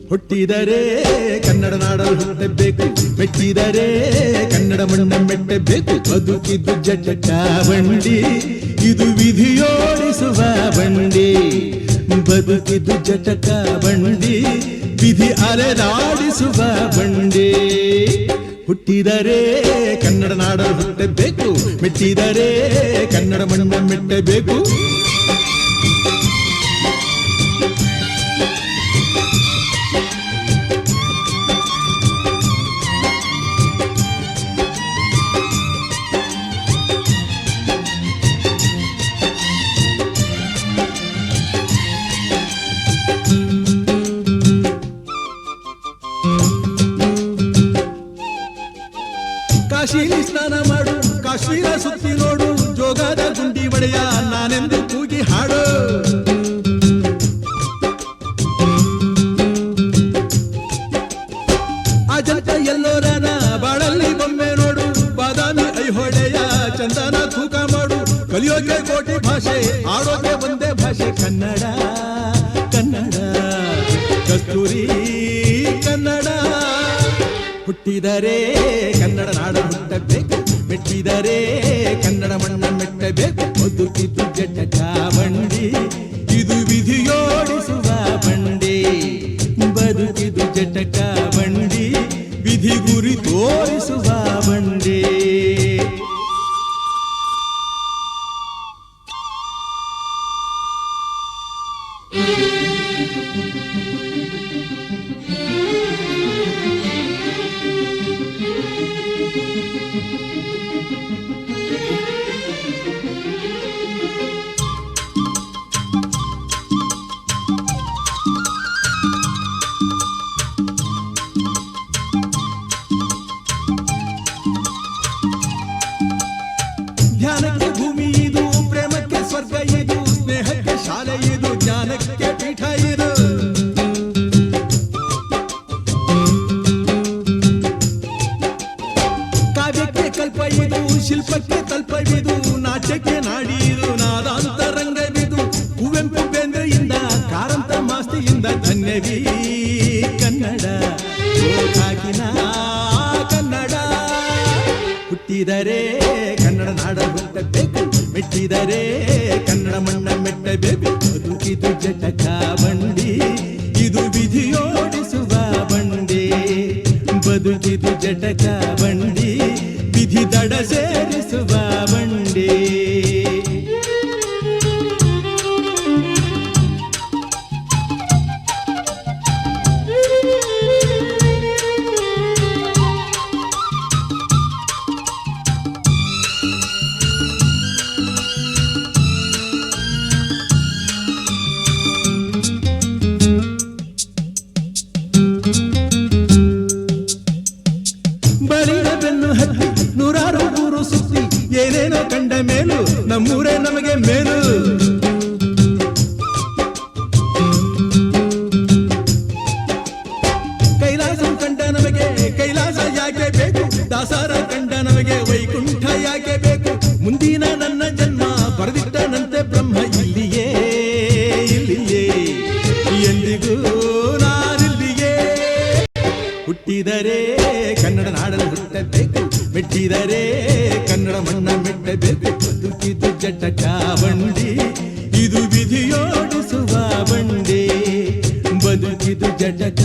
ಹುಟ್ಟಿದರೆ ಕನ್ನಡ ನಾಡಲು ಹುಟ್ಟಬೇಕು, ಮೆಟ್ಟಿದರೆ ಕನ್ನಡ ಮಣ್ಣ ಮೆಟ್ಟಬೇಕು. ಬದುಕಿದ್ದು ಜಟಕ ಬಂಡಿ, ಇದು ವಿಧಿಯೋಡಿಸುವ ಬಂಡಿ. ಬದುಕಿದ್ದು ಜಟಕ ಬಂಡಿ, ವಿಧಿ ಅಲೆದಾಡಿಸುವ ಬಂಡಿ. ಹುಟ್ಟಿದರೆ ಕನ್ನಡ ನಾಡಲು ಹುಟ್ಟಬೇಕು, ಮೆಟ್ಟಿದರೆ ಕನ್ನಡ ಮಣ್ಣ ಮೆಟ್ಟಬೇಕು. ಕಾಶಿಲಿ ಸ್ನಾನ ಮಾಡು, ಕಾಶ್ಮೀರ ಸುತ್ತಿ ನೋಡು, ಜೋಗದ ಗುಂಡಿ ಒಡೆಯ ನಾನೆಂದು ಕೂಗಿ ಹಾಡು. ಅಜಂತ ಎಲ್ಲೋರನ ಬಾಳಲ್ಲಿ ಬೊಮ್ಮೆ ನೋಡು, ಬಾದಾಮಿ ಐಹೊಳೆಯ ಚಂದನ ತೂಕ ಮಾಡು. ಕಲಿಯೋಕೆ ಕೋಟಿ ಭಾಷೆ, ಆಡೋಕೆ ಒಂದೇ ಭಾಷೆ ಕನ್ನಡ. ಕನ್ನಡ ಕಸ್ತೂರಿ ಕನ್ನಡ. ಹುಟ್ಟಿದರೆ ಕನ್ನಡ ನಾಡ ಹುಟ್ಟಬೇಕು, ಮೆಟ್ಟಿದರೆ ಕನ್ನಡ ಮಣ್ಣ ಮೆಟ್ಟಬೇಕು. ಬದುಕಿದ್ದು ಜಟಕ ಬಂಡಿ, ಇದು ವಿಧಿಯೋಡಿಸುವ ಬಂಡಿ. ಬದುಕಿದ್ದು ಜಟಕ ಬಂಡಿ, ವಿಧಿ ಗುರಿ ತೋರಿಸುವ ಬಂಡಿ. ಧ್ಯಾನಕ್ಕೆ ಭೂಮಿ ಇದು, ಪ್ರೇಮಕ್ಕೆ ಸ್ವರ್ಗ ಇದು, ಸ್ನೇಹಕ್ಕೆ ಶಾಲೆ ಇದು, ಜ್ಞಾನಕ್ಕೆ ಪೀಠ ಇದು. ಕಾವ್ಯಕ್ಕೆ ಕಲ್ಪ ಇದು, ಶಿಲ್ಪಕ್ಕೆ ತಲ್ಪವಿದು, ನಾಟ್ಯಕ್ಕೆ ನಾಡಿ ಇದು, ನಾದಾಂತರಂಗವಿದು. ಕುವೆಂಪು ಬೇಂದ್ರೆಯಿಂದ, ಕಾರಂತ ಮಾಸ್ತಿಯಿಂದ ಧನ್ಯವೀ ಕನ್ನಡ. ಕಾಕಿನ ಕನ್ನಡ. ಹುಟ್ಟಿದರೆ ಕನ್ನಡ ನಾಡ ಹುಟ್ಟಬೇಕು, ಮೆಟ್ಟಿದರೆ ಕನ್ನಡ ಮಣ್ಣ ಮೆಟ್ಟಬೇಕು. ಬದುಕಿದು ಜಟಕ ಬಂಡಿ, ಇದು ವಿಧಿಯೋಡಿಸುವ ಬಂಡಿ. ಬದುಕಿದು ಜಟಕ ಬಂಡಿ, ವಿಧಿ ದಡ ಸೇರಿಸುವ ಬಂಡಿ. ಬಳಿದ ಬೆನ್ನು ಹತ್ತಿ ನೂರಾರು ಊರು ಸುತ್ತಿ, ಏನೇನೋ ಕಂಡ ಮೇಲು ನಮ್ಮೂರೇ ನಮಗೆ ಮೇಲು. ಕೈಲಾಸ ಕಂಡ ನಮಗೆ ಕೈಲಾಸ ಯಾಕೆ ಬೇಕು, ದಾಸರ ಕಂಡ ನಮಗೆ ವೈಕುಂಠ ಯಾಕೆ ಬೇಕು. ಮುಂದಿನ ನನ್ನ ಜನ್ಮ ಬರೆದಿಟ್ಟನಂತೆ ಬ್ರಹ್ಮ ಇಲ್ಲಿಯೇ ಇಲ್ಲಿಯೇ, ಎಂದಿಗೂ ನಾನಿಲ್ಲಿಯೇ. ಹುಟ್ಟಿದರೆ ಕನ್ನಡ ನಾಡಲು ಹುಟ್ಟಬೇಕು, ಮೆಟ್ಟಿದರೆ ಕನ್ನಡ ಮಣ್ಣ ಮೆಟ್ಟಬೇಕು. ಬದುಕಿದು ಜಟಕ ಬಂಡಿ, ಇದು ವಿಧಿಯೋಡಿಸುವ ಬಂಡಿ. ಬದುಕಿದು ಜಟಕ